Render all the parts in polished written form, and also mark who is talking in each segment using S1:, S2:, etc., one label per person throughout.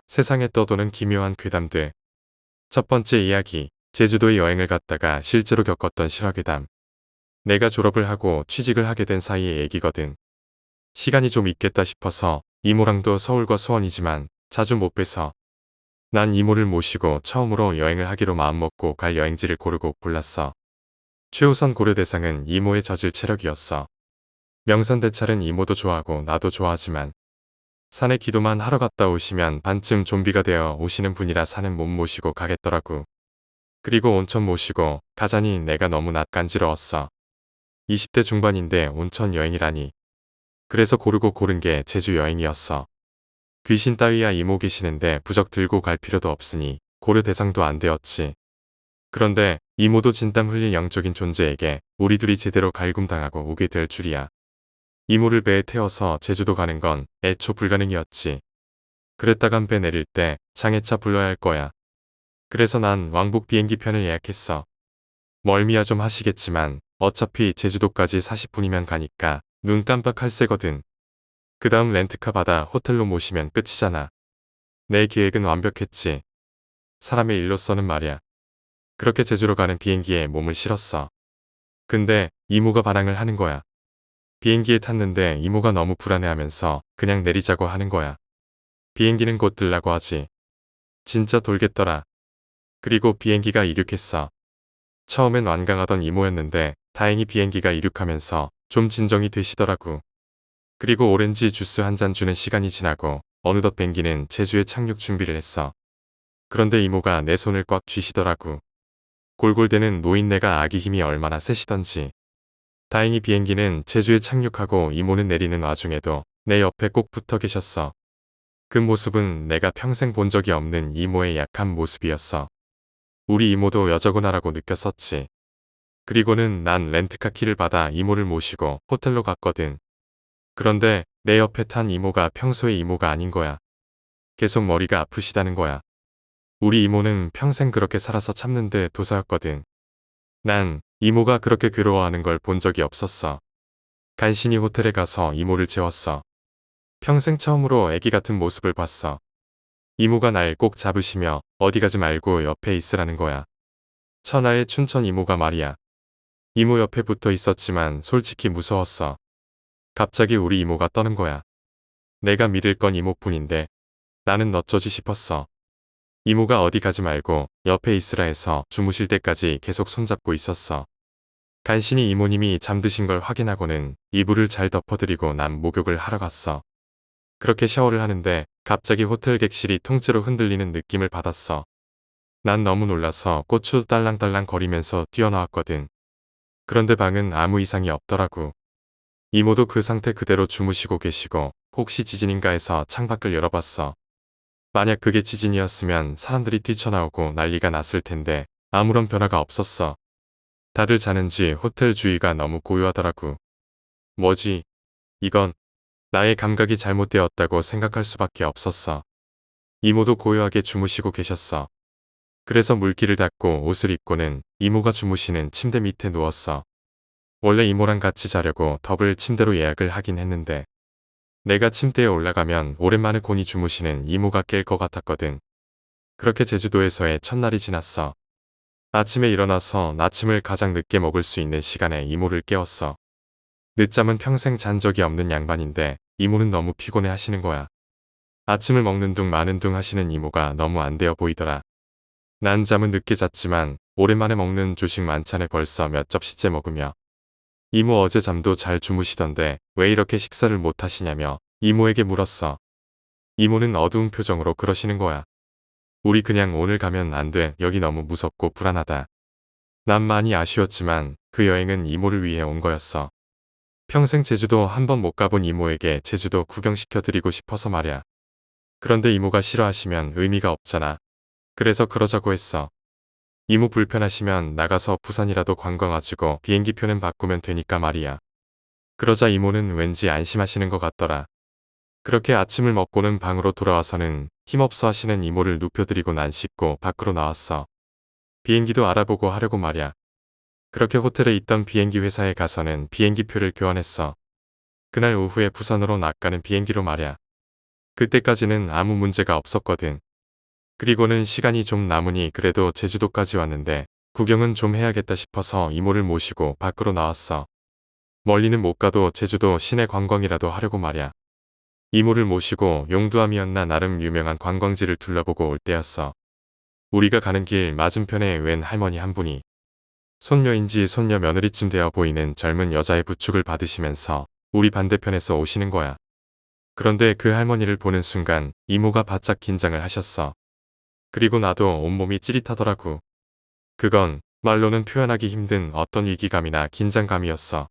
S1: 세상에 떠도는 기묘한 괴담들. 첫 번째 이야기. 제주도에 여행을 갔다가 실제로 겪었던 실화괴담. 내가 졸업을 하고 취직을 하게 된 사이의 얘기거든. 시간이 좀 있겠다 싶어서 이모랑도 서울과 수원이지만 자주 못 뵈서 난 이모를 모시고 처음으로 여행을 하기로 마음먹고 갈 여행지를 고르고 골랐어. 최우선 고려 대상은 이모의 젖을 체력이었어. 명산대찰은 이모도 좋아하고 나도 좋아하지만 산에 기도만 하러 갔다 오시면 반쯤 좀비가 되어 오시는 분이라 산은 못 모시고 가겠더라고. 그리고 온천 모시고 가자니 내가 너무 낯간지러웠어. 20대 중반인데 온천 여행이라니. 그래서 고르고 고른 게 제주 여행이었어. 귀신 따위야 이모 계시는데 부적 들고 갈 필요도 없으니 고려 대상도 안 되었지. 그런데 이모도 진땀 흘릴 영적인 존재에게 우리 둘이 제대로 갈굼당하고 오게 될 줄이야. 이모를 배에 태워서 제주도 가는 건 애초 불가능이었지. 그랬다간 배 내릴 때 장애차 불러야 할 거야. 그래서 난 왕복 비행기 편을 예약했어. 멀미야 좀 하시겠지만 어차피 제주도까지 40분이면 가니까 눈 깜빡할 새거든. 그 다음 렌트카 받아 호텔로 모시면 끝이잖아. 내 계획은 완벽했지. 사람의 일로서는 말이야. 그렇게 제주로 가는 비행기에 몸을 실었어. 근데 이모가 반항을 하는 거야. 비행기에 탔는데 이모가 너무 불안해하면서 그냥 내리자고 하는 거야. 비행기는 곧 들라고 하지. 진짜 돌겠더라. 그리고 비행기가 이륙했어. 처음엔 완강하던 이모였는데 다행히 비행기가 이륙하면서 좀 진정이 되시더라고. 그리고 오렌지 주스 한 잔 주는 시간이 지나고 어느덧 비행기는 제주에 착륙 준비를 했어. 그런데 이모가 내 손을 꽉 쥐시더라고. 골골대는 노인네가 아기 힘이 얼마나 세시던지. 다행히 비행기는 제주에 착륙하고 이모는 내리는 와중에도 내 옆에 꼭 붙어 계셨어. 그 모습은 내가 평생 본 적이 없는 이모의 약한 모습이었어. 우리 이모도 여자구나라고 느꼈었지. 그리고는 난 렌트카 키를 받아 이모를 모시고 호텔로 갔거든. 그런데 내 옆에 탄 이모가 평소의 이모가 아닌 거야. 계속 머리가 아프시다는 거야. 우리 이모는 평생 그렇게 살아서 참는 데 도사였거든. 난 이모가 그렇게 괴로워하는 걸 본 적이 없었어. 간신히 호텔에 가서 이모를 재웠어. 평생 처음으로 애기 같은 모습을 봤어. 이모가 날 꼭 잡으시며 어디 가지 말고 옆에 있으라는 거야. 천하의 춘천 이모가 말이야. 이모 옆에 붙어 있었지만 솔직히 무서웠어. 갑자기 우리 이모가 떠는 거야. 내가 믿을 건 이모뿐인데 나는 어쩌지 싶었어. 이모가 어디 가지 말고 옆에 있으라 해서 주무실 때까지 계속 손잡고 있었어. 간신히 이모님이 잠드신 걸 확인하고는 이불을 잘 덮어드리고 난 목욕을 하러 갔어. 그렇게 샤워를 하는데 갑자기 호텔 객실이 통째로 흔들리는 느낌을 받았어. 난 너무 놀라서 고추 딸랑딸랑 거리면서 뛰어나왔거든. 그런데 방은 아무 이상이 없더라고. 이모도 그 상태 그대로 주무시고 계시고 혹시 지진인가 해서 창밖을 열어봤어. 만약 그게 지진이었으면 사람들이 뛰쳐나오고 난리가 났을 텐데 아무런 변화가 없었어. 다들 자는지 호텔 주위가 너무 고요하더라고. 뭐지? 이건 나의 감각이 잘못되었다고 생각할 수밖에 없었어. 이모도 고요하게 주무시고 계셨어. 그래서 물기를 닦고 옷을 입고는 이모가 주무시는 침대 밑에 누웠어. 원래 이모랑 같이 자려고 더블 침대로 예약을 하긴 했는데 내가 침대에 올라가면 오랜만에 곤히 주무시는 이모가 깰 것 같았거든. 그렇게 제주도에서의 첫날이 지났어. 아침에 일어나서 아침을 가장 늦게 먹을 수 있는 시간에 이모를 깨웠어. 늦잠은 평생 잔 적이 없는 양반인데 이모는 너무 피곤해 하시는 거야. 아침을 먹는 둥 마는 둥 하시는 이모가 너무 안 되어 보이더라. 난 잠은 늦게 잤지만 오랜만에 먹는 조식 만찬에 벌써 몇 접시째 먹으며 이모 어제 잠도 잘 주무시던데 왜 이렇게 식사를 못 하시냐며 이모에게 물었어. 이모는 어두운 표정으로 그러시는 거야. 우리 그냥 오늘 가면 안 돼. 여기 너무 무섭고 불안하다. 난 많이 아쉬웠지만 그 여행은 이모를 위해 온 거였어. 평생 제주도 한 번 못 가본 이모에게 제주도 구경시켜드리고 싶어서 말야. 그런데 이모가 싫어하시면 의미가 없잖아. 그래서 그러자고 했어. 이모 불편하시면 나가서 부산이라도 관광하시고 비행기표는 바꾸면 되니까 말이야. 그러자 이모는 왠지 안심하시는 것 같더라. 그렇게 아침을 먹고는 방으로 돌아와서는 힘없어 하시는 이모를 눕혀드리고 난 씻고 밖으로 나왔어. 비행기도 알아보고 하려고 말야. 그렇게 호텔에 있던 비행기 회사에 가서는 비행기표를 교환했어. 그날 오후에 부산으로 나가는 비행기로 말야. 그때까지는 아무 문제가 없었거든. 그리고는 시간이 좀 남으니 그래도 제주도까지 왔는데 구경은 좀 해야겠다 싶어서 이모를 모시고 밖으로 나왔어. 멀리는 못 가도 제주도 시내 관광이라도 하려고 말야. 이모를 모시고 용두암이었나 나름 유명한 관광지를 둘러보고 올 때였어. 우리가 가는 길 맞은편에 웬 할머니 한 분이 손녀인지 손녀 며느리쯤 되어 보이는 젊은 여자의 부축을 받으시면서 우리 반대편에서 오시는 거야. 그런데 그 할머니를 보는 순간 이모가 바짝 긴장을 하셨어. 그리고 나도 온몸이 찌릿하더라고. 그건 말로는 표현하기 힘든 어떤 위기감이나 긴장감이었어.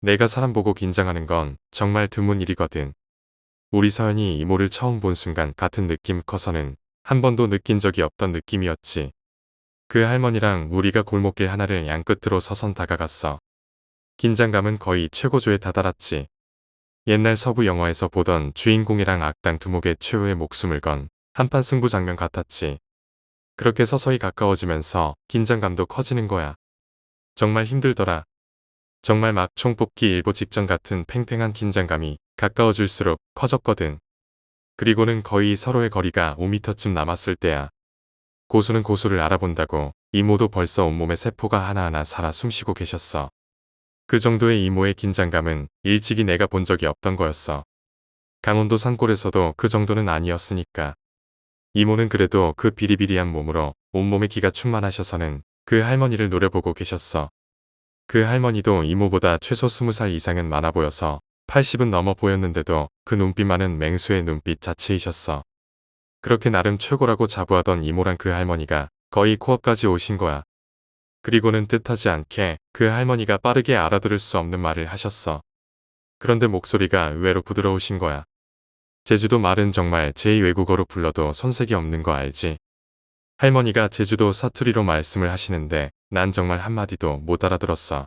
S1: 내가 사람 보고 긴장하는 건 정말 드문 일이거든. 우리 서연이 이모를 처음 본 순간 같은 느낌 커서는 한 번도 느낀 적이 없던 느낌이었지. 그 할머니랑 우리가 골목길 하나를 양끝으로 서선 다가갔어. 긴장감은 거의 최고조에 다다랐지. 옛날 서부 영화에서 보던 주인공이랑 악당 두목의 최후의 목숨을 건 한판 승부 장면 같았지. 그렇게 서서히 가까워지면서 긴장감도 커지는 거야. 정말 힘들더라. 정말 막 총 뽑기 일보 직전 같은 팽팽한 긴장감이 가까워질수록 커졌거든. 그리고는 거의 서로의 거리가 5m쯤 남았을 때야. 고수는 고수를 알아본다고 이모도 벌써 온몸에 세포가 하나하나 살아 숨쉬고 계셨어. 그 정도의 이모의 긴장감은 일찍이 내가 본 적이 없던 거였어. 강원도 산골에서도 그 정도는 아니었으니까. 이모는 그래도 그 비리비리한 몸으로 온몸에 기가 충만하셔서는 그 할머니를 노려보고 계셨어. 그 할머니도 이모보다 최소 20살 이상은 많아 보여서 80은 넘어 보였는데도 그 눈빛만은 맹수의 눈빛 자체이셨어. 그렇게 나름 최고라고 자부하던 이모랑 그 할머니가 거의 코앞까지 오신 거야. 그리고는 뜻하지 않게 그 할머니가 빠르게 알아들을 수 없는 말을 하셨어. 그런데 목소리가 의외로 부드러우신 거야. 제주도 말은 정말 제2외국어로 불러도 손색이 없는 거 알지? 할머니가 제주도 사투리로 말씀을 하시는데 난 정말 한마디도 못 알아들었어.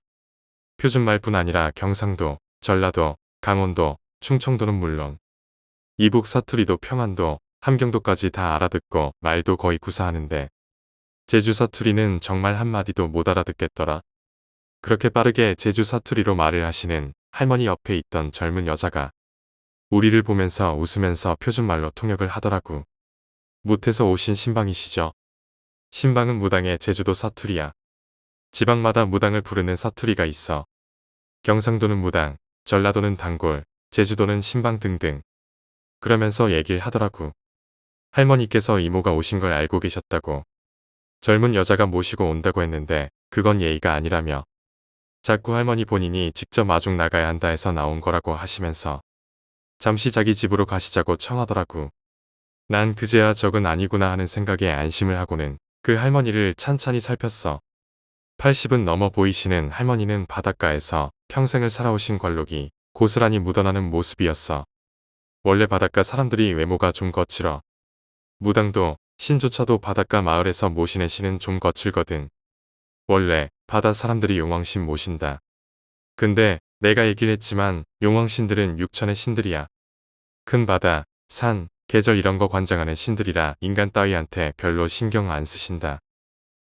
S1: 표준말뿐 아니라 경상도, 전라도, 강원도, 충청도는 물론 이북 사투리도 평안도, 함경도까지 다 알아듣고 말도 거의 구사하는데 제주 사투리는 정말 한마디도 못 알아듣겠더라. 그렇게 빠르게 제주 사투리로 말을 하시는 할머니 옆에 있던 젊은 여자가 우리를 보면서 웃으면서 표준말로 통역을 하더라고. 무태서 오신 신방이시죠? 신방은 무당의 제주도 사투리야. 지방마다 무당을 부르는 사투리가 있어. 경상도는 무당, 전라도는 단골, 제주도는 신방 등등. 그러면서 얘기를 하더라고. 할머니께서 이모가 오신 걸 알고 계셨다고. 젊은 여자가 모시고 온다고 했는데 그건 예의가 아니라며. 자꾸 할머니 본인이 직접 마중 나가야 한다 해서 나온 거라고 하시면서 잠시 자기 집으로 가시자고 청하더라고. 난 그제야 적은 아니구나 하는 생각에 안심을 하고는 그 할머니를 찬찬히 살폈어. 80은 넘어 보이시는 할머니는 바닷가에서 평생을 살아오신 관록이 고스란히 묻어나는 모습이었어. 원래 바닷가 사람들이 외모가 좀 거칠어. 무당도 신조차도 바닷가 마을에서 모시는 신은 좀 거칠거든. 원래 바다 사람들이 용왕신 모신다. 근데 내가 얘기를 했지만 용왕신들은 육천의 신들이야. 큰 바다, 산, 계절 이런 거 관장하는 신들이라 인간 따위한테 별로 신경 안 쓰신다.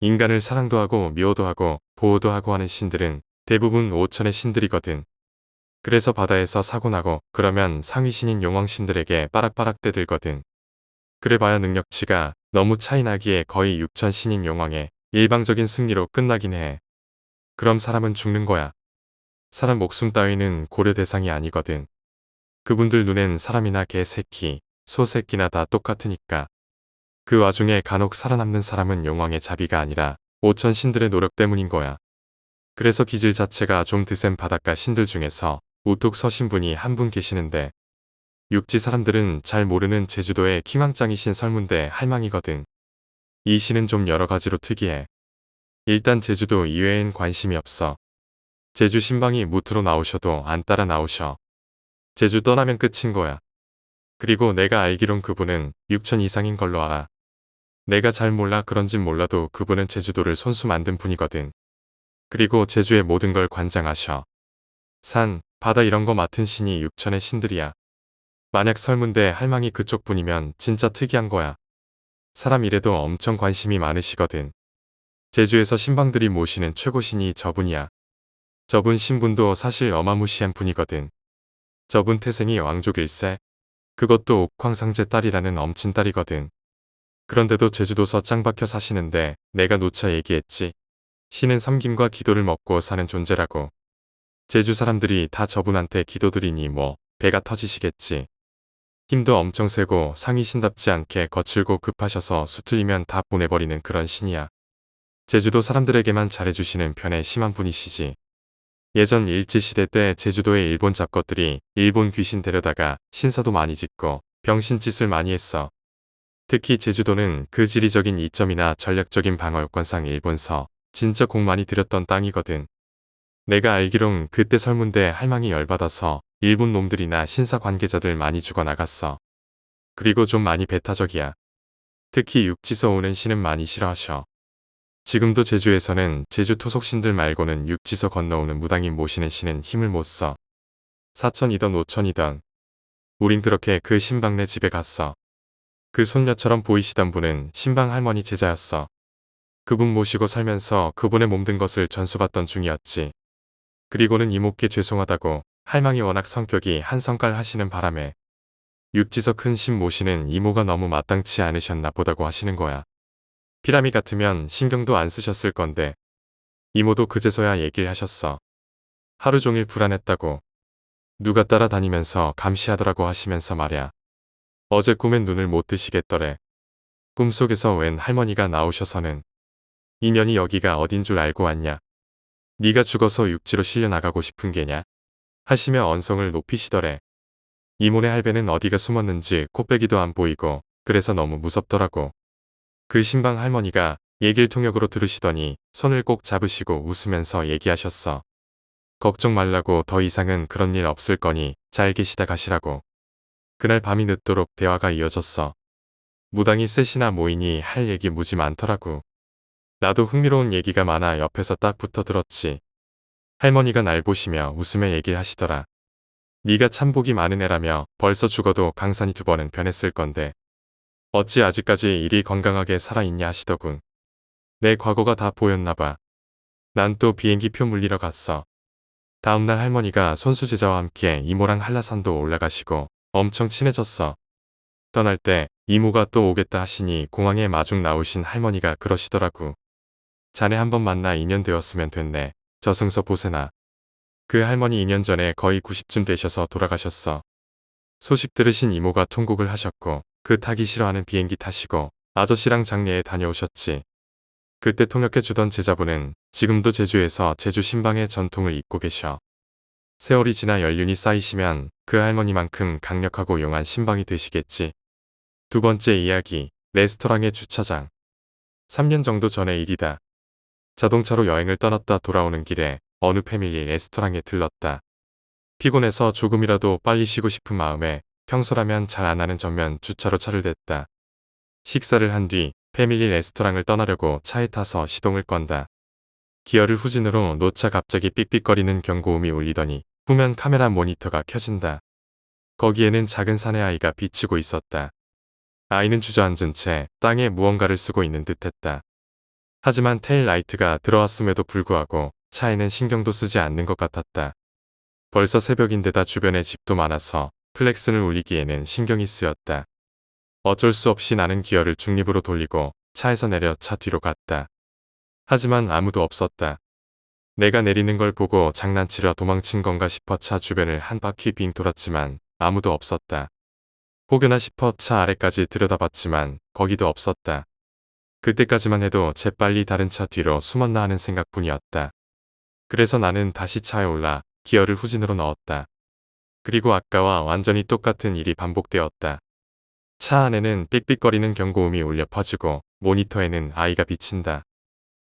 S1: 인간을 사랑도 하고 미워도 하고 보호도 하고 하는 신들은 대부분 오천의 신들이거든. 그래서 바다에서 사고 나고 그러면 상위신인 용왕신들에게 빠락빠락 떼들거든. 그래봐야 능력치가 너무 차이 나기에 거의 육천 신인 용왕의 일방적인 승리로 끝나긴 해. 그럼 사람은 죽는 거야. 사람 목숨 따위는 고려 대상이 아니거든. 그분들 눈엔 사람이나 개 새끼, 소 새끼나 다 똑같으니까. 그 와중에 간혹 살아남는 사람은 용왕의 자비가 아니라 오천 신들의 노력 때문인 거야. 그래서 기질 자체가 좀 드센 바닷가 신들 중에서 우뚝 서신 분이 한 분 계시는데 육지 사람들은 잘 모르는 제주도의 킹왕짱이신 설문대 할망이거든. 이 신은 좀 여러 가지로 특이해. 일단 제주도 이외엔 관심이 없어. 제주 신방이 무트로 나오셔도 안 따라 나오셔. 제주 떠나면 끝인 거야. 그리고 내가 알기론 그분은 6천 이상인 걸로 알아. 내가 잘 몰라 그런진 몰라도 그분은 제주도를 손수 만든 분이거든. 그리고 제주의 모든 걸 관장하셔. 산, 바다 이런 거 맡은 신이 6천의 신들이야. 만약 설문대 할망이 그쪽 분이면 진짜 특이한 거야. 사람 일에도 엄청 관심이 많으시거든. 제주에서 신방들이 모시는 최고신이 저분이야. 저분 신분도 사실 어마무시한 분이거든. 저분 태생이 왕족 일세. 그것도 옥황상제 딸이라는 엄친 딸이거든. 그런데도 제주도서 짱 박혀 사시는데 내가 누차 얘기했지. 신은 섬김과 기도를 먹고 사는 존재라고. 제주 사람들이 다 저분한테 기도드리니 뭐 배가 터지시겠지. 힘도 엄청 세고 상이 신답지 않게 거칠고 급하셔서 수틀리면 다 보내버리는 그런 신이야. 제주도 사람들에게만 잘해주시는 편에 심한 분이시지. 예전 일제시대 때 제주도의 일본 잡것들이 일본 귀신 데려다가 신사도 많이 짓고 병신짓을 많이 했어. 특히 제주도는 그 지리적인 이점이나 전략적인 방어 요건상 일본서 진짜 공 많이 들였던 땅이거든. 내가 알기론 그때 설문대 할망이 열받아서 일본 놈들이나 신사 관계자들 많이 죽어나갔어. 그리고 좀 많이 배타적이야. 특히 육지서 오는 신은 많이 싫어하셔. 지금도 제주에서는 제주 토속신들 말고는 육지서 건너오는 무당인 모시는 신은 힘을 못 써. 4천이던 5천이던. 우린 그렇게 그 신방네 집에 갔어. 그 손녀처럼 보이시던 분은 신방 할머니 제자였어. 그분 모시고 살면서 그분의 몸든 것을 전수받던 중이었지. 그리고는 이모께 죄송하다고 할망이 워낙 성격이 한성깔 하시는 바람에 육지서 큰 신 모시는 이모가 너무 마땅치 않으셨나 보다고 하시는 거야. 피라미 같으면 신경도 안 쓰셨을 건데 이모도 그제서야 얘기를 하셨어. 하루 종일 불안했다고. 누가 따라다니면서 감시하더라고 하시면서 말야. 어제 꿈엔 눈을 못 뜨시겠더래. 꿈속에서 웬 할머니가 나오셔서는 인연이 여기가 어딘 줄 알고 왔냐. 네가 죽어서 육지로 실려나가고 싶은 게냐. 하시며 언성을 높이시더래. 이모네 할배는 어디가 숨었는지 코빼기도 안 보이고 그래서 너무 무섭더라고. 그 신방 할머니가 얘길 통역으로 들으시더니 손을 꼭 잡으시고 웃으면서 얘기하셨어. 걱정 말라고 더 이상은 그런 일 없을 거니 잘 계시다 가시라고. 그날 밤이 늦도록 대화가 이어졌어. 무당이 셋이나 모이니 할 얘기 무지 많더라고. 나도 흥미로운 얘기가 많아 옆에서 딱 붙어 들었지. 할머니가 날 보시며 웃으며 얘기를 하시더라. 네가 참 복이 많은 애라며 벌써 죽어도 강산이 2번은 변했을 건데 어찌 아직까지 이리 건강하게 살아있냐 하시더군. 내 과거가 다 보였나 봐. 난 또 비행기표 물리러 갔어. 다음날 할머니가 손수제자와 함께 이모랑 한라산도 올라가시고 엄청 친해졌어. 떠날 때 이모가 또 오겠다 하시니 공항에 마중 나오신 할머니가 그러시더라고. 자네 한번 만나 2년 되었으면 됐네. 저승서 보세나. 그 할머니 2년 전에 거의 90쯤 되셔서 돌아가셨어. 소식 들으신 이모가 통곡을 하셨고 그 타기 싫어하는 비행기 타시고 아저씨랑 장례에 다녀오셨지. 그때 통역해 주던 제자분은 지금도 제주에서 제주 신방의 전통을 잇고 계셔. 세월이 지나 연륜이 쌓이시면 그 할머니만큼 강력하고 용한 신방이 되시겠지. 두 번째 이야기, 레스토랑의 주차장. 3년 정도 전의 일이다. 자동차로 여행을 떠났다 돌아오는 길에 어느 패밀리 레스토랑에 들렀다. 피곤해서 조금이라도 빨리 쉬고 싶은 마음에 평소라면 잘 안 하는 전면 주차로 차를 댔다. 식사를 한 뒤 패밀리 레스토랑을 떠나려고 차에 타서 시동을 건다. 기어를 후진으로 놓자 갑자기 삑삑거리는 경고음이 울리더니 후면 카메라 모니터가 켜진다. 거기에는 작은 사내 아이가 비치고 있었다. 아이는 주저앉은 채 땅에 무언가를 쓰고 있는 듯했다. 하지만 테일 라이트가 들어왔음에도 불구하고 차에는 신경도 쓰지 않는 것 같았다. 벌써 새벽인데다 주변에 집도 많아서 클렉슨을 울리기에는 신경이 쓰였다. 어쩔 수 없이 나는 기어를 중립으로 돌리고 차에서 내려 차 뒤로 갔다. 하지만 아무도 없었다. 내가 내리는 걸 보고 장난치려 도망친 건가 싶어 차 주변을 한 바퀴 빙 돌았지만 아무도 없었다. 혹여나 싶어 차 아래까지 들여다봤지만 거기도 없었다. 그때까지만 해도 재빨리 다른 차 뒤로 숨었나 하는 생각뿐이었다. 그래서 나는 다시 차에 올라 기어를 후진으로 넣었다. 그리고 아까와 완전히 똑같은 일이 반복되었다. 차 안에는 삑삑거리는 경고음이 울려 퍼지고 모니터에는 아이가 비친다.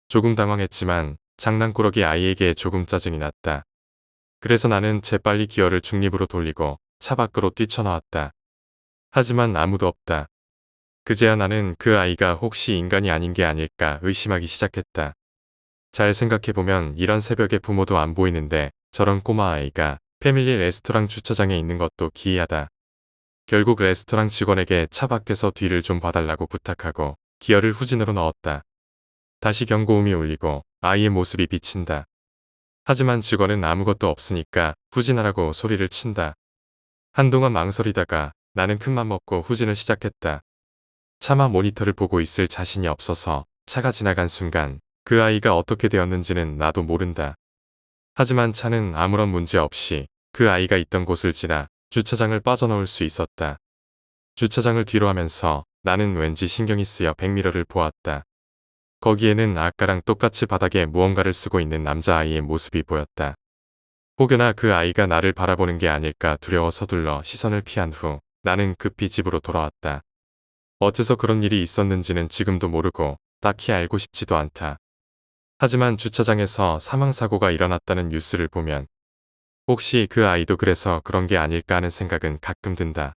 S1: 조금 당황했지만 장난꾸러기 아이에게 조금 짜증이 났다. 그래서 나는 재빨리 기어를 중립으로 돌리고 차 밖으로 뛰쳐나왔다. 하지만 아무도 없다. 그제야 나는 그 아이가 혹시 인간이 아닌 게 아닐까 의심하기 시작했다. 잘 생각해보면 이런 새벽에 부모도 안 보이는데 저런 꼬마 아이가 패밀리 레스토랑 주차장에 있는 것도 기이하다. 결국 레스토랑 직원에게 차 밖에서 뒤를 좀 봐달라고 부탁하고 기어를 후진으로 넣었다. 다시 경고음이 울리고 아이의 모습이 비친다. 하지만 직원은 아무것도 없으니까 후진하라고 소리를 친다. 한동안 망설이다가 나는 큰맘 먹고 후진을 시작했다. 차마 모니터를 보고 있을 자신이 없어서 차가 지나간 순간 그 아이가 어떻게 되었는지는 나도 모른다. 하지만 차는 아무런 문제 없이 그 아이가 있던 곳을 지나 주차장을 빠져나올 수 있었다. 주차장을 뒤로 하면서 나는 왠지 신경이 쓰여 백미러를 보았다. 거기에는 아까랑 똑같이 바닥에 무언가를 쓰고 있는 남자아이의 모습이 보였다. 혹여나 그 아이가 나를 바라보는 게 아닐까 두려워 서둘러 시선을 피한 후 나는 급히 집으로 돌아왔다. 어째서 그런 일이 있었는지는 지금도 모르고 딱히 알고 싶지도 않다. 하지만 주차장에서 사망사고가 일어났다는 뉴스를 보면 혹시 그 아이도 그래서 그런 게 아닐까 하는 생각은 가끔 든다.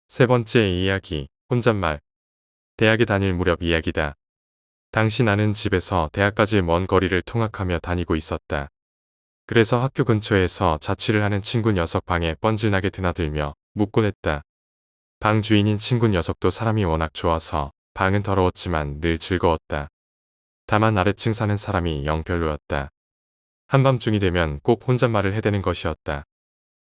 S1: 세 번째 이야기, 혼잣말. 대학에 다닐 무렵 이야기다. 당시 나는 집에서 대학까지 먼 거리를 통학하며 다니고 있었다. 그래서 학교 근처에서 자취를 하는 친구 녀석 방에 뻔질나게 드나들며 묵곤 했다. 방 주인인 친구 녀석도 사람이 워낙 좋아서 방은 더러웠지만 늘 즐거웠다. 다만 아래층 사는 사람이 영 별로였다. 한밤중이 되면 꼭 혼잣말을 해대는 것이었다.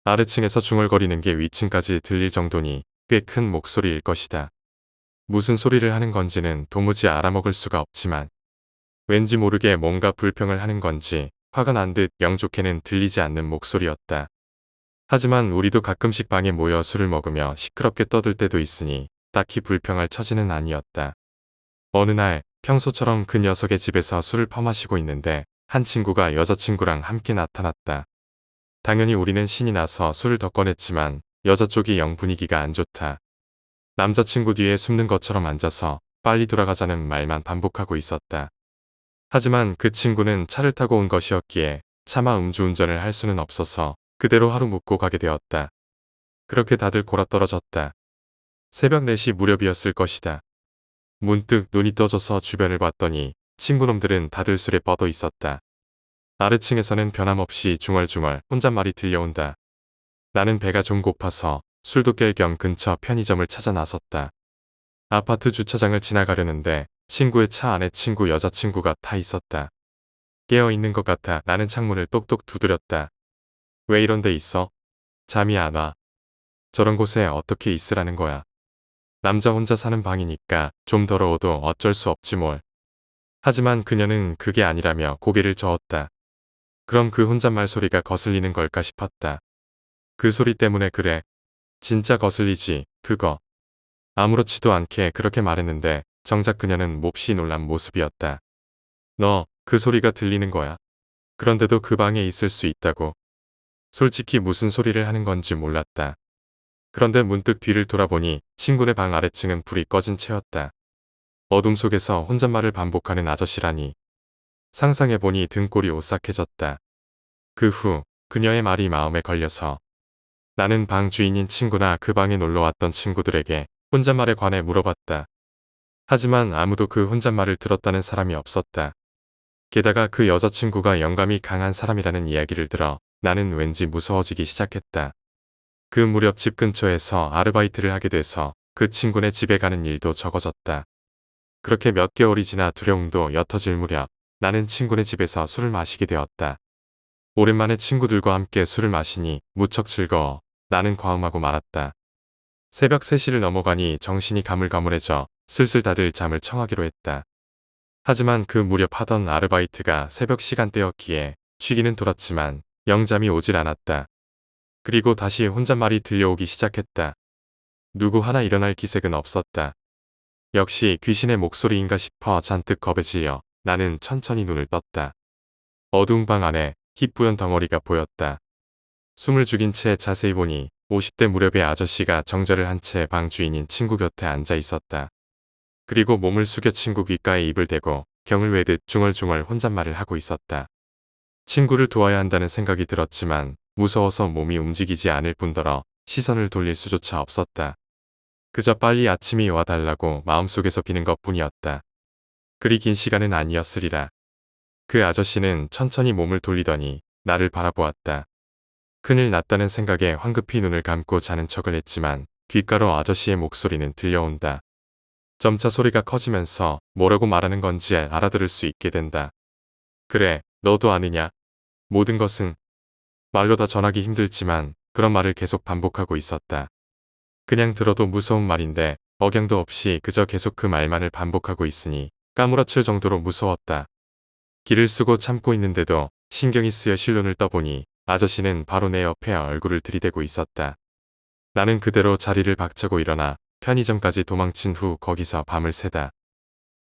S1: 아래층에서 중얼거리는 게 위층까지 들릴 정도니 꽤 큰 목소리일 것이다. 무슨 소리를 하는 건지는 도무지 알아먹을 수가 없지만 왠지 모르게 뭔가 불평을 하는 건지 화가 난 듯 영 좋게는 들리지 않는 목소리였다. 하지만 우리도 가끔씩 방에 모여 술을 먹으며 시끄럽게 떠들 때도 있으니 딱히 불평할 처지는 아니었다. 어느 날 평소처럼 그 녀석의 집에서 술을 퍼마시고 있는데 한 친구가 여자친구랑 함께 나타났다. 당연히 우리는 신이 나서 술을 더 꺼냈지만 여자 쪽이 영 분위기가 안 좋다. 남자친구 뒤에 숨는 것처럼 앉아서 빨리 돌아가자는 말만 반복하고 있었다. 하지만 그 친구는 차를 타고 온 것이었기에 차마 음주운전을 할 수는 없어서 그대로 하루 묵고 가게 되었다. 그렇게 다들 골아떨어졌다. 새벽 4시 무렵이었을 것이다. 문득 눈이 떠져서 주변을 봤더니 친구놈들은 다들 술에 뻗어 있었다. 아래층에서는 변함없이 중얼중얼 혼잣말이 들려온다. 나는 배가 좀 고파서 술도 깰 겸 근처 편의점을 찾아 나섰다. 아파트 주차장을 지나가려는데 친구의 차 안에 친구 여자친구가 타 있었다. 깨어있는 것 같아 나는 창문을 똑똑 두드렸다. 왜 이런 데 있어? 잠이 안 와. 저런 곳에 어떻게 있으라는 거야. 남자 혼자 사는 방이니까 좀 더러워도 어쩔 수 없지 뭘. 하지만 그녀는 그게 아니라며 고개를 저었다. 그럼 그 혼잣말 소리가 거슬리는 걸까 싶었다. 그 소리 때문에 그래. 진짜 거슬리지, 그거. 아무렇지도 않게 그렇게 말했는데 정작 그녀는 몹시 놀란 모습이었다. 너, 그 소리가 들리는 거야. 그런데도 그 방에 있을 수 있다고. 솔직히 무슨 소리를 하는 건지 몰랐다. 그런데 문득 뒤를 돌아보니 친구네 방 아래층은 불이 꺼진 채였다. 어둠 속에서 혼잣말을 반복하는 아저씨라니. 상상해보니 등골이 오싹해졌다. 그 후 그녀의 말이 마음에 걸려서 나는 방 주인인 친구나 그 방에 놀러왔던 친구들에게 혼잣말에 관해 물어봤다. 하지만 아무도 그 혼잣말을 들었다는 사람이 없었다. 게다가 그 여자친구가 영감이 강한 사람이라는 이야기를 들어 나는 왠지 무서워지기 시작했다. 그 무렵 집 근처에서 아르바이트를 하게 돼서 그 친구네 집에 가는 일도 적어졌다. 그렇게 몇 개월이 지나 두려움도 옅어질 무렵 나는 친구네 집에서 술을 마시게 되었다. 오랜만에 친구들과 함께 술을 마시니 무척 즐거워 나는 과음하고 말았다. 새벽 3시를 넘어가니 정신이 가물가물해져 슬슬 다들 잠을 청하기로 했다. 하지만 그 무렵 하던 아르바이트가 새벽 시간대였기에 쉬기는 돌았지만 영잠이 오질 않았다. 그리고 다시 혼잣말이 들려오기 시작했다. 누구 하나 일어날 기색은 없었다. 역시 귀신의 목소리인가 싶어 잔뜩 겁에 질려 나는 천천히 눈을 떴다. 어두운 방 안에 희뿌연 덩어리가 보였다. 숨을 죽인 채 자세히 보니 50대 무렵의 아저씨가 정절을 한 채 방 주인인 친구 곁에 앉아 있었다. 그리고 몸을 숙여 친구 귓가에 입을 대고 경을 외듯 중얼중얼 혼잣말을 하고 있었다. 친구를 도와야 한다는 생각이 들었지만 무서워서 몸이 움직이지 않을 뿐더러 시선을 돌릴 수조차 없었다. 그저 빨리 아침이 와달라고 마음속에서 비는 것뿐이었다. 그리 긴 시간은 아니었으리라. 그 아저씨는 천천히 몸을 돌리더니 나를 바라보았다. 큰일 났다는 생각에 황급히 눈을 감고 자는 척을 했지만 귓가로 아저씨의 목소리는 들려온다. 점차 소리가 커지면서 뭐라고 말하는 건지 알아들을 수 있게 된다. 그래, 너도 아느냐? 모든 것은 말로 다 전하기 힘들지만 그런 말을 계속 반복하고 있었다. 그냥 들어도 무서운 말인데 억양도 없이 그저 계속 그 말만을 반복하고 있으니 까무러칠 정도로 무서웠다. 기를 쓰고 참고 있는데도 신경이 쓰여 실눈을 떠보니 아저씨는 바로 내 옆에 얼굴을 들이대고 있었다. 나는 그대로 자리를 박차고 일어나 편의점까지 도망친 후 거기서 밤을 새다.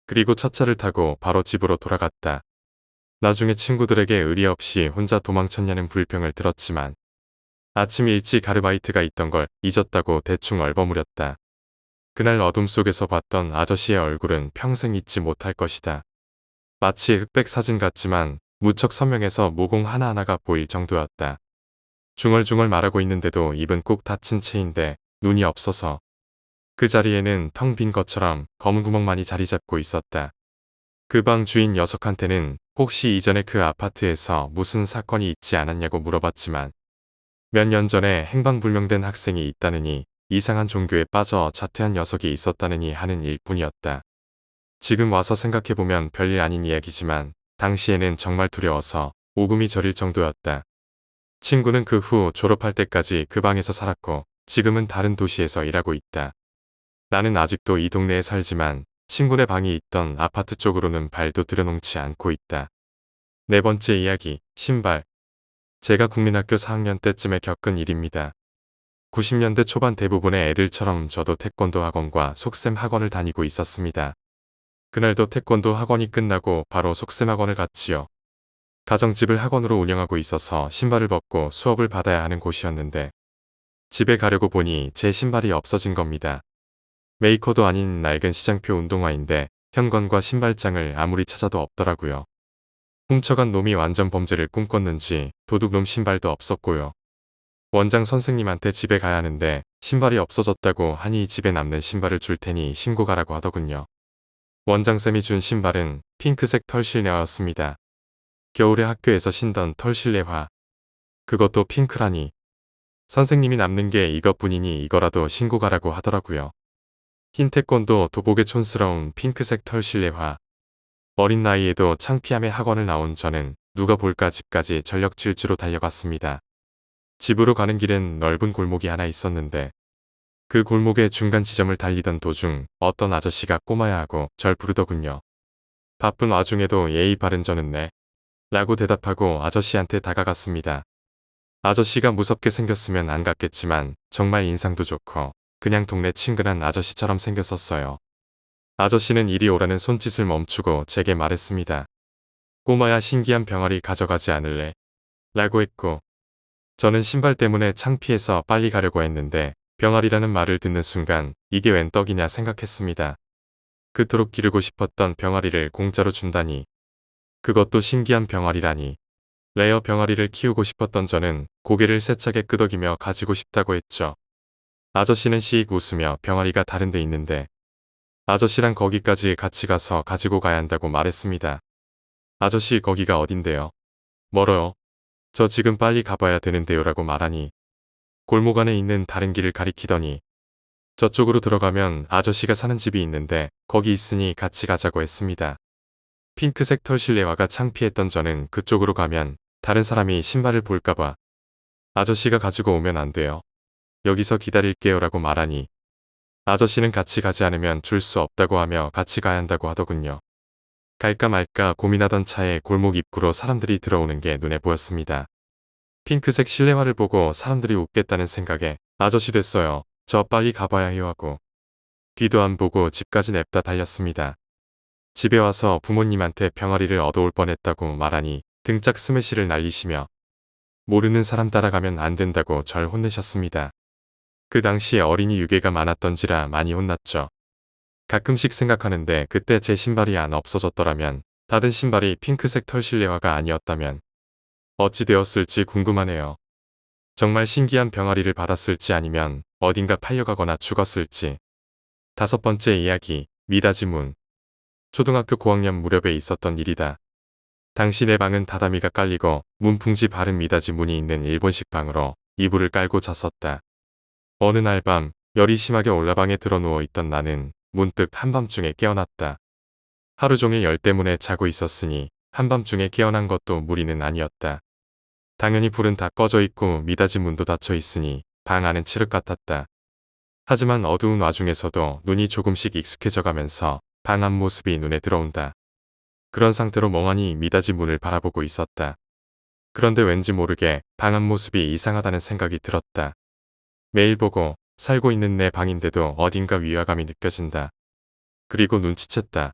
S1: 그리고 첫 차를 타고 바로 집으로 돌아갔다. 나중에 친구들에게 의리 없이 혼자 도망쳤냐는 불평을 들었지만 아침 일찍 아르바이트가 있던 걸 잊었다고 대충 얼버무렸다. 그날 어둠 속에서 봤던 아저씨의 얼굴은 평생 잊지 못할 것이다. 마치 흑백 사진 같지만 무척 선명해서 모공 하나하나가 보일 정도였다. 중얼중얼 말하고 있는데도 입은 꾹 닫힌 채인데 눈이 없어서 그 자리에는 텅 빈 것처럼 검은 구멍만이 자리 잡고 있었다. 그 방 주인 녀석한테는 혹시 이전에 그 아파트에서 무슨 사건이 있지 않았냐고 물어봤지만 몇 년 전에 행방불명된 학생이 있다느니 이상한 종교에 빠져 자퇴한 녀석이 있었다느니 하는 일뿐이었다. 지금 와서 생각해보면 별일 아닌 이야기지만 당시에는 정말 두려워서 오금이 저릴 정도였다. 친구는 그 후 졸업할 때까지 그 방에서 살았고 지금은 다른 도시에서 일하고 있다. 나는 아직도 이 동네에 살지만 친구네 방이 있던 아파트 쪽으로는 발도 들여놓지 않고 있다. 네 번째 이야기, 신발. 제가 국민학교 4학년 때쯤에 겪은 일입니다. 90년대 초반 대부분의 애들처럼 저도 태권도 학원과 속셈 학원을 다니고 있었습니다. 그날도 태권도 학원이 끝나고 바로 속셈 학원을 갔지요. 가정집을 학원으로 운영하고 있어서 신발을 벗고 수업을 받아야 하는 곳이었는데 집에 가려고 보니 제 신발이 없어진 겁니다. 메이커도 아닌 낡은 시장표 운동화인데 현관과 신발장을 아무리 찾아도 없더라고요. 훔쳐간 놈이 완전 범죄를 꿈꿨는지 도둑놈 신발도 없었고요. 원장 선생님한테 집에 가야 하는데 신발이 없어졌다고 하니 집에 남는 신발을 줄 테니 신고 가라고 하더군요. 원장쌤이 준 신발은 핑크색 털실내화였습니다. 겨울에 학교에서 신던 털실내화. 그것도 핑크라니. 선생님이 남는 게 이것뿐이니 이거라도 신고 가라고 하더라고요. 흰 태권도 도복에 촌스러운 핑크색 털실내화. 어린 나이에도 창피함에 학원을 나온 저는 누가 볼까 집까지 전력 질주로 달려갔습니다. 집으로 가는 길엔 넓은 골목이 하나 있었는데 그 골목의 중간 지점을 달리던 도중 어떤 아저씨가 꼬마야 하고 절 부르더군요. 바쁜 와중에도 예의 바른 저는 네 라고 대답하고 아저씨한테 다가갔습니다. 아저씨가 무섭게 생겼으면 안 갔겠지만 정말 인상도 좋고 그냥 동네 친근한 아저씨처럼 생겼었어요. 아저씨는 이리 오라는 손짓을 멈추고 제게 말했습니다. 꼬마야 신기한 병아리 가져가지 않을래? 라고 했고 저는 신발 때문에 창피해서 빨리 가려고 했는데 병아리라는 말을 듣는 순간 이게 웬 떡이냐 생각했습니다. 그토록 기르고 싶었던 병아리를 공짜로 준다니. 그것도 신기한 병아리라니. 레어 병아리를 키우고 싶었던 저는 고개를 세차게 끄덕이며 가지고 싶다고 했죠. 아저씨는 씩 웃으며 병아리가 다른 데 있는데 아저씨랑 거기까지 같이 가서 가지고 가야 한다고 말했습니다. 아저씨 거기가 어딘데요? 멀어요. 저 지금 빨리 가봐야 되는데요 라고 말하니 골목 안에 있는 다른 길을 가리키더니 저쪽으로 들어가면 아저씨가 사는 집이 있는데 거기 있으니 같이 가자고 했습니다. 핑크색 털실내화가 창피했던 저는 그쪽으로 가면 다른 사람이 신발을 볼까봐 아저씨가 가지고 오면 안 돼요. 여기서 기다릴게요 라고 말하니 아저씨는 같이 가지 않으면 줄 수 없다고 하며 같이 가야 한다고 하더군요. 갈까 말까 고민하던 차에 골목 입구로 사람들이 들어오는 게 눈에 보였습니다. 핑크색 실내화를 보고 사람들이 웃겠다는 생각에 아저씨 됐어요. 저 빨리 가봐야 해요 하고 뒤도 안 보고 집까지 냅다 달렸습니다. 집에 와서 부모님한테 병아리를 얻어올 뻔했다고 말하니 등짝 스매시를 날리시며 모르는 사람 따라가면 안 된다고 절 혼내셨습니다. 그 당시에 어린이 유괴가 많았던지라 많이 혼났죠. 가끔씩 생각하는데 그때 제 신발이 안 없어졌더라면 닫은 신발이 핑크색 털실내화가 아니었다면 어찌 되었을지 궁금하네요. 정말 신기한 병아리를 받았을지 아니면 어딘가 팔려가거나 죽었을지. 다섯 번째 이야기, 미닫이 문. 초등학교 고학년 무렵에 있었던 일이다. 당시 내 방은 다다미가 깔리고 문풍지 바른 미닫이 문이 있는 일본식 방으로 이불을 깔고 잤었다. 어느 날 밤 열이 심하게 올라 방에 들어 누워 있던 나는 문득 한밤중에 깨어났다. 하루 종일 열 때문에 자고 있었으니 한밤중에 깨어난 것도 무리는 아니었다. 당연히 불은 다 꺼져 있고 미닫이 문도 닫혀 있으니 방 안은 칠흑 같았다. 하지만 어두운 와중에서도 눈이 조금씩 익숙해져 가면서 방 앞 모습이 눈에 들어온다. 그런 상태로 멍하니 미닫이 문을 바라보고 있었다. 그런데 왠지 모르게 방 앞 모습이 이상하다는 생각이 들었다. 매일 보고 살고 있는 내 방인데도 어딘가 위화감이 느껴진다. 그리고 눈치챘다.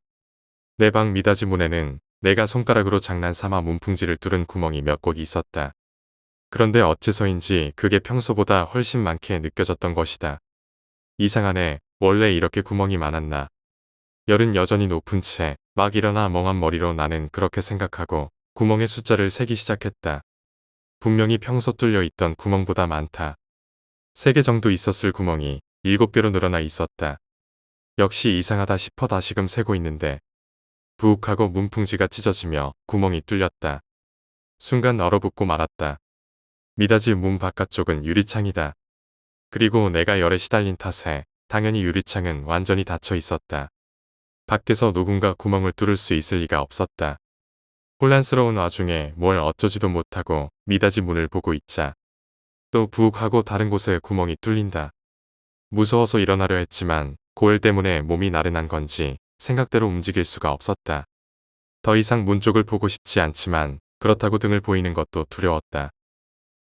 S1: 내 방 미닫이 문에는 내가 손가락으로 장난삼아 문풍지를 뚫은 구멍이 몇 곳 있었다. 그런데 어째서인지 그게 평소보다 훨씬 많게 느껴졌던 것이다. 이상하네. 원래 이렇게 구멍이 많았나. 열은 여전히 높은 채 막 일어나 멍한 머리로 나는 그렇게 생각하고 구멍의 숫자를 세기 시작했다. 분명히 평소 뚫려 있던 구멍보다 많다. 3개 정도 있었을 구멍이 7개로 늘어나 있었다. 역시 이상하다 싶어 다시금 세고 있는데 부욱하고 문풍지가 찢어지며 구멍이 뚫렸다. 순간 얼어붙고 말았다. 미닫이 문 바깥쪽은 유리창이다. 그리고 내가 열에 시달린 탓에 당연히 유리창은 완전히 닫혀 있었다. 밖에서 누군가 구멍을 뚫을 수 있을 리가 없었다. 혼란스러운 와중에 뭘 어쩌지도 못하고 미닫이 문을 보고 있자 또 부욱하고 다른 곳에 구멍이 뚫린다. 무서워서 일어나려 했지만 고열 때문에 몸이 나른한 건지 생각대로 움직일 수가 없었다. 더 이상 문 쪽을 보고 싶지 않지만 그렇다고 등을 보이는 것도 두려웠다.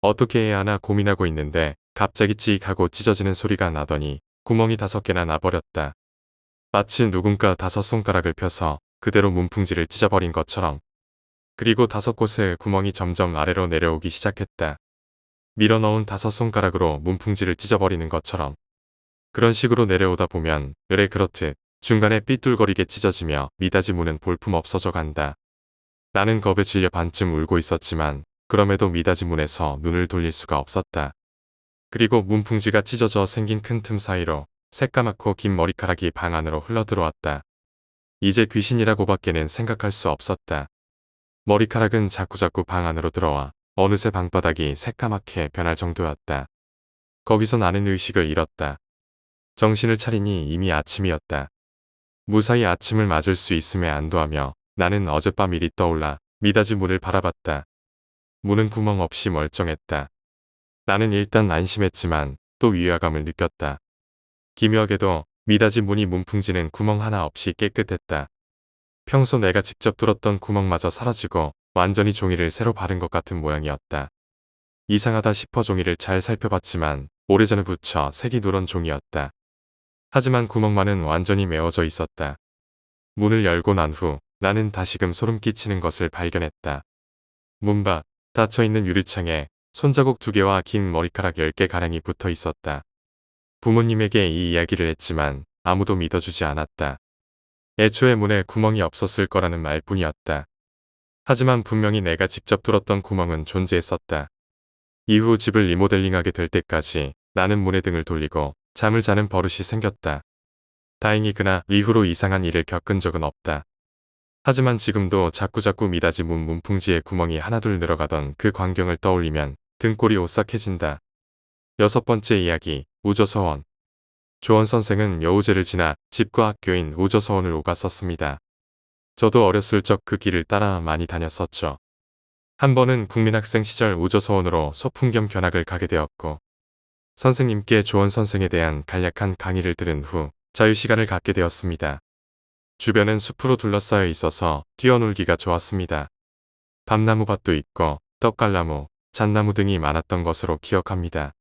S1: 어떻게 해야 하나 고민하고 있는데 갑자기 찌익 하고 찢어지는 소리가 나더니 구멍이 5개나 나버렸다. 마치 누군가 5손가락을 펴서 그대로 문풍지를 찢어버린 것처럼. 그리고 5곳에 구멍이 점점 아래로 내려오기 시작했다. 밀어넣은 5손가락으로 문풍지를 찢어버리는 것처럼. 그런 식으로 내려오다 보면 으레 그렇듯 중간에 삐뚤거리게 찢어지며 미닫이 문은 볼품 없어져 간다. 나는 겁에 질려 반쯤 울고 있었지만 그럼에도 미닫이 문에서 눈을 돌릴 수가 없었다. 그리고 문풍지가 찢어져 생긴 큰 틈 사이로 새까맣고 긴 머리카락이 방 안으로 흘러들어왔다. 이제 귀신이라고밖에는 생각할 수 없었다. 머리카락은 자꾸자꾸 방 안으로 들어와 어느새 방바닥이 새까맣게 변할 정도였다. 거기서 나는 의식을 잃었다. 정신을 차리니 이미 아침이었다. 무사히 아침을 맞을 수 있음에 안도하며 나는 어젯밤 일이 떠올라 미닫이 문을 바라봤다. 문은 구멍 없이 멀쩡했다. 나는 일단 안심했지만 또 위화감을 느꼈다. 기묘하게도 미닫이 문이 문풍지는 구멍 하나 없이 깨끗했다. 평소 내가 직접 뚫었던 구멍마저 사라지고 완전히 종이를 새로 바른 것 같은 모양이었다. 이상하다 싶어 종이를 잘 살펴봤지만 오래전에 붙여 색이 누런 종이었다. 하지만 구멍만은 완전히 메워져 있었다. 문을 열고 난 후 나는 다시금 소름 끼치는 것을 발견했다. 문 밖 닫혀있는 유리창에 손자국 2개와 긴 머리카락 10개가량이 붙어 있었다. 부모님에게 이 이야기를 했지만 아무도 믿어주지 않았다. 애초에 문에 구멍이 없었을 거라는 말뿐이었다. 하지만 분명히 내가 직접 뚫었던 구멍은 존재했었다. 이후 집을 리모델링하게 될 때까지 나는 문에 등을 돌리고 잠을 자는 버릇이 생겼다. 다행히 그날 이후로 이상한 일을 겪은 적은 없다. 하지만 지금도 자꾸자꾸 미닫이 문 문풍지에 구멍이 하나둘 늘어가던 그 광경을 떠올리면 등골이 오싹해진다. 6번째 이야기, 우저서원. 조원 선생은 여우제를 지나 집과 학교인 우저서원을 오갔었습니다. 저도 어렸을 적 그 길을 따라 많이 다녔었죠. 한 번은 국민학생 시절 우저서원으로 소풍 겸 견학을 가게 되었고 선생님께 조원 선생에 대한 간략한 강의를 들은 후 자유시간을 갖게 되었습니다. 주변은 숲으로 둘러싸여 있어서 뛰어놀기가 좋았습니다. 밤나무밭도 있고 떡갈나무, 잣나무 등이 많았던 것으로 기억합니다.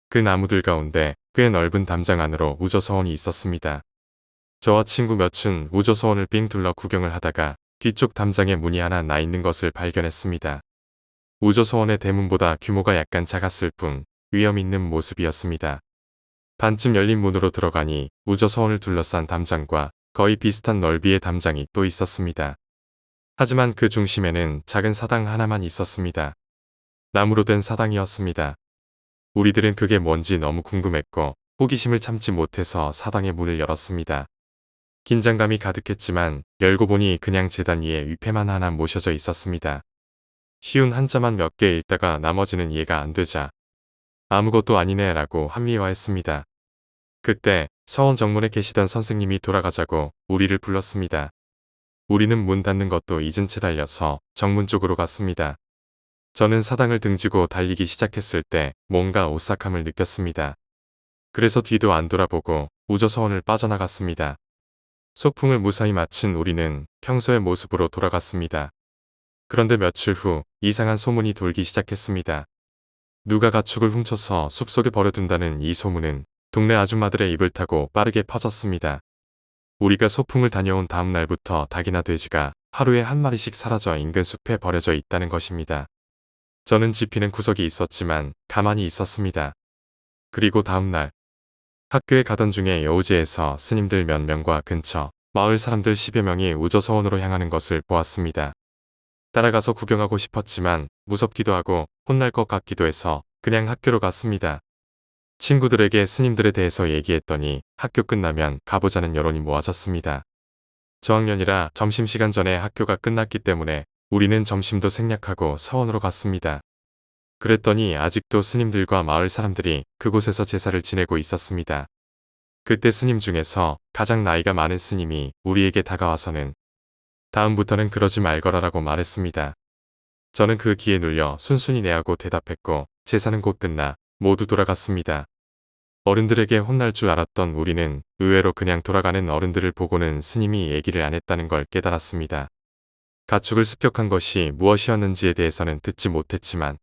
S1: 그 나무들 가운데 꽤 넓은 담장 안으로 우저서원이 있었습니다. 저와 친구 몇은 우저서원을 삥 둘러 구경을 하다가 뒤쪽 담장에 문이 하나 나 있는 것을 발견했습니다. 우저서원의 대문보다 규모가 약간 작았을 뿐 위험 있는 모습이었습니다. 반쯤 열린 문으로 들어가니 우저서원을 둘러싼 담장과 거의 비슷한 넓이의 담장이 또 있었습니다. 하지만 그 중심에는 작은 사당 하나만 있었습니다. 나무로 된 사당이었습니다. 우리들은 그게 뭔지 너무 궁금했고 호기심을 참지 못해서 사당의 문을 열었습니다. 긴장감이 가득했지만 열고 보니 그냥 제단 위에 위패만 하나 모셔져 있었습니다. 쉬운 한자만 몇 개 읽다가 나머지는 이해가 안 되자 아무것도 아니네 라고 합리화했습니다. 그때 서원 정문에 계시던 선생님이 돌아가자고 우리를 불렀습니다. 우리는 문 닫는 것도 잊은 채 달려서 정문 쪽으로 갔습니다. 저는 사당을 등지고 달리기 시작했을 때 뭔가 오싹함을 느꼈습니다. 그래서 뒤도 안 돌아보고 우저서원을 빠져나갔습니다. 소풍을 무사히 마친 우리는 평소의 모습으로 돌아갔습니다. 그런데 며칠 후 이상한 소문이 돌기 시작했습니다. 누가 가축을 훔쳐서 숲속에 버려둔다는 이 소문은 동네 아줌마들의 입을 타고 빠르게 퍼졌습니다. 우리가 소풍을 다녀온 다음 날부터 닭이나 돼지가 하루에 한 마리씩 사라져 인근 숲에 버려져 있다는 것입니다. 저는 지피는 구석이 있었지만 가만히 있었습니다. 그리고 다음 날 학교에 가던 중에 여우지에서 스님들 몇 명과 근처 마을 사람들 10여 명이 우저서원으로 향하는 것을 보았습니다. 따라가서 구경하고 싶었지만 무섭기도 하고 혼날 것 같기도 해서 그냥 학교로 갔습니다. 친구들에게 스님들에 대해서 얘기했더니 학교 끝나면 가보자는 여론이 모아졌습니다. 저학년이라 점심시간 전에 학교가 끝났기 때문에 우리는 점심도 생략하고 서원으로 갔습니다. 그랬더니 아직도 스님들과 마을 사람들이 그곳에서 제사를 지내고 있었습니다. 그때 스님 중에서 가장 나이가 많은 스님이 우리에게 다가와서는 다음부터는 그러지 말거라라고 말했습니다. 저는 그 기에 눌려 순순히 내하고 대답했고 제사는 곧 끝나 모두 돌아갔습니다. 어른들에게 혼날 줄 알았던 우리는 의외로 그냥 돌아가는 어른들을 보고는 스님이 얘기를 안 했다는 걸 깨달았습니다. 가축을 습격한 것이 무엇이었는지에 대해서는 듣지 못했지만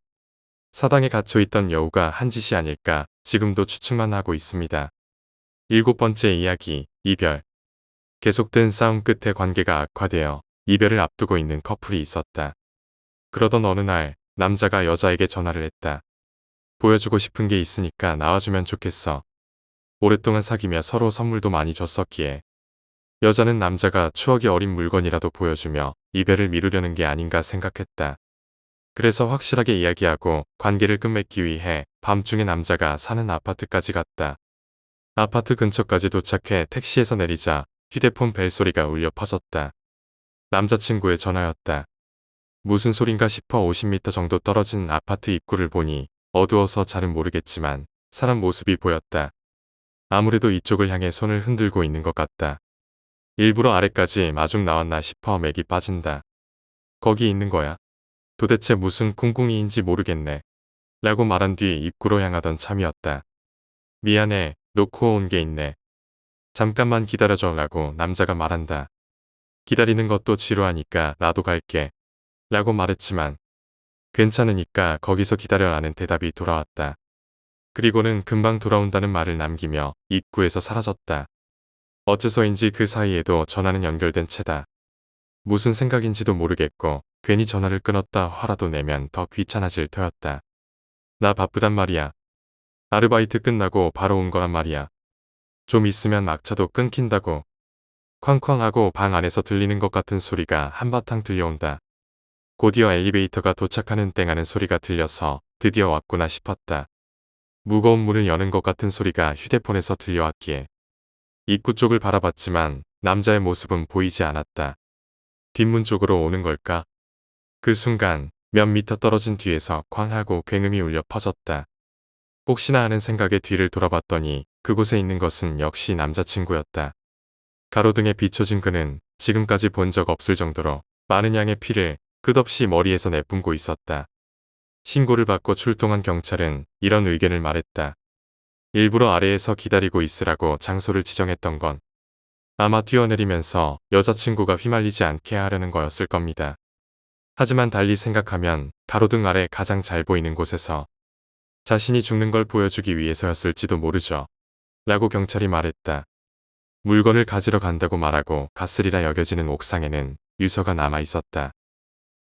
S1: 사당에 갇혀있던 여우가 한 짓이 아닐까 지금도 추측만 하고 있습니다. 7번째 이야기, 이별. 계속된 싸움 끝에 관계가 악화되어 이별을 앞두고 있는 커플이 있었다. 그러던 어느 날 남자가 여자에게 전화를 했다. 보여주고 싶은 게 있으니까 나와주면 좋겠어. 오랫동안 사귀며 서로 선물도 많이 줬었기에 여자는 남자가 추억이 어린 물건이라도 보여주며 이별을 미루려는 게 아닌가 생각했다. 그래서 확실하게 이야기하고 관계를 끝맺기 위해 밤중에 남자가 사는 아파트까지 갔다. 아파트 근처까지 도착해 택시에서 내리자 휴대폰 벨소리가 울려 퍼졌다. 남자친구의 전화였다. 무슨 소린가 싶어 50m 정도 떨어진 아파트 입구를 보니 어두워서 잘은 모르겠지만 사람 모습이 보였다. 아무래도 이쪽을 향해 손을 흔들고 있는 것 같다. 일부러 아래까지 마중 나왔나 싶어 맥이 빠진다. 거기 있는 거야? 도대체 무슨 꿍꿍이인지 모르겠네. 라고 말한 뒤 입구로 향하던 참이었다. 미안해, 놓고 온 게 있네. 잠깐만 기다려줘 라고 남자가 말한다. 기다리는 것도 지루하니까 나도 갈게. 라고 말했지만 괜찮으니까 거기서 기다려라는 대답이 돌아왔다. 그리고는 금방 돌아온다는 말을 남기며 입구에서 사라졌다. 어째서인지 그 사이에도 전화는 연결된 채다. 무슨 생각인지도 모르겠고 괜히 전화를 끊었다 화라도 내면 더 귀찮아질 터였다. 나 바쁘단 말이야. 아르바이트 끝나고 바로 온 거란 말이야. 좀 있으면 막차도 끊긴다고. 쾅쾅하고 방 안에서 들리는 것 같은 소리가 한바탕 들려온다. 곧이어 엘리베이터가 도착하는 땡하는 소리가 들려서 드디어 왔구나 싶었다. 무거운 문을 여는 것 같은 소리가 휴대폰에서 들려왔기에 입구 쪽을 바라봤지만 남자의 모습은 보이지 않았다. 뒷문 쪽으로 오는 걸까? 그 순간 몇 미터 떨어진 뒤에서 쾅 하고 굉음이 울려 퍼졌다. 혹시나 하는 생각에 뒤를 돌아봤더니 그곳에 있는 것은 역시 남자친구였다. 가로등에 비춰진 그는 지금까지 본 적 없을 정도로 많은 양의 피를 끝없이 머리에서 내뿜고 있었다. 신고를 받고 출동한 경찰은 이런 의견을 말했다. 일부러 아래에서 기다리고 있으라고 장소를 지정했던 건 아마 뛰어내리면서 여자친구가 휘말리지 않게 하려는 거였을 겁니다. 하지만 달리 생각하면 가로등 아래 가장 잘 보이는 곳에서 자신이 죽는 걸 보여주기 위해서였을지도 모르죠. 라고 경찰이 말했다. 물건을 가지러 간다고 말하고 갔으리라 여겨지는 옥상에는 유서가 남아 있었다.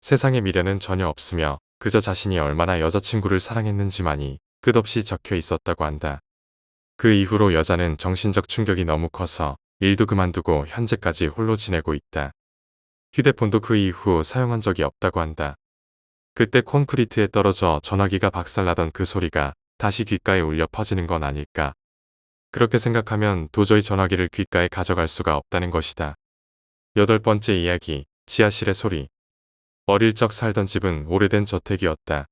S1: 세상에 미련은 전혀 없으며 그저 자신이 얼마나 여자친구를 사랑했는지만이 끝없이 적혀 있었다고 한다. 그 이후로 여자는 정신적 충격이 너무 커서 일도 그만두고 현재까지 홀로 지내고 있다. 휴대폰도 그 이후 사용한 적이 없다고 한다. 그때 콘크리트에 떨어져 전화기가 박살나던 그 소리가 다시 귓가에 울려 퍼지는 건 아닐까. 그렇게 생각하면 도저히 전화기를 귓가에 가져갈 수가 없다는 것이다. 8번째 이야기, 지하실의 소리. 어릴 적 살던 집은 오래된 저택이었다.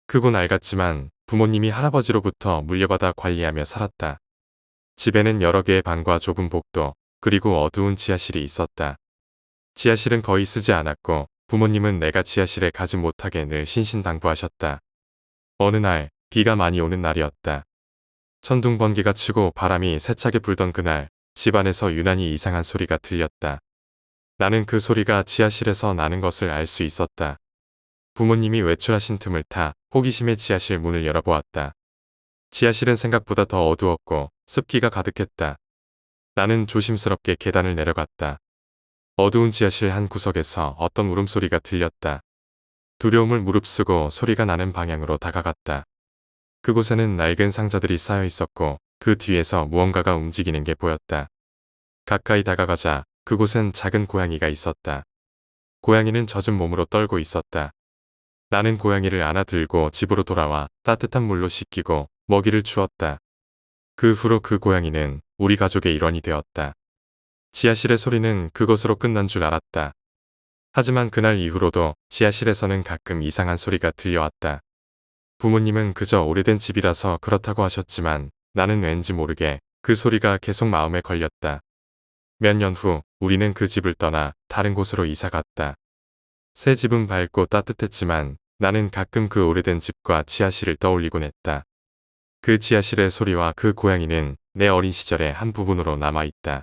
S1: 크고 낡았지만 부모님이 할아버지로부터 물려받아 관리하며 살았다. 집에는 여러 개의 방과 좁은 복도, 그리고 어두운 지하실이 있었다. 지하실은 거의 쓰지 않았고 부모님은 내가 지하실에 가지 못하게 늘 신신당부하셨다. 어느 날 비가 많이 오는 날이었다. 천둥 번개가 치고 바람이 세차게 불던 그날 집안에서 유난히 이상한 소리가 들렸다. 나는 그 소리가 지하실에서 나는 것을 알 수 있었다. 부모님이 외출하신 틈을 타 호기심에 지하실 문을 열어보았다. 지하실은 생각보다 더 어두웠고 습기가 가득했다. 나는 조심스럽게 계단을 내려갔다. 어두운 지하실 한 구석에서 어떤 울음소리가 들렸다. 두려움을 무릅쓰고 소리가 나는 방향으로 다가갔다. 그곳에는 낡은 상자들이 쌓여 있었고 그 뒤에서 무언가가 움직이는 게 보였다. 가까이 다가가자 그곳엔 작은 고양이가 있었다. 고양이는 젖은 몸으로 떨고 있었다. 나는 고양이를 안아들고 집으로 돌아와 따뜻한 물로 씻기고 먹이를 주었다. 그 후로 그 고양이는 우리 가족의 일원이 되었다. 지하실의 소리는 그것으로 끝난 줄 알았다. 하지만 그날 이후로도 지하실에서는 가끔 이상한 소리가 들려왔다. 부모님은 그저 오래된 집이라서 그렇다고 하셨지만 나는 왠지 모르게 그 소리가 계속 마음에 걸렸다. 몇 년 후 우리는 그 집을 떠나 다른 곳으로 이사 갔다. 새 집은 밝고 따뜻했지만 나는 가끔 그 오래된 집과 지하실을 떠올리곤 했다. 그 지하실의 소리와 그 고양이는 내 어린 시절의 한 부분으로 남아있다.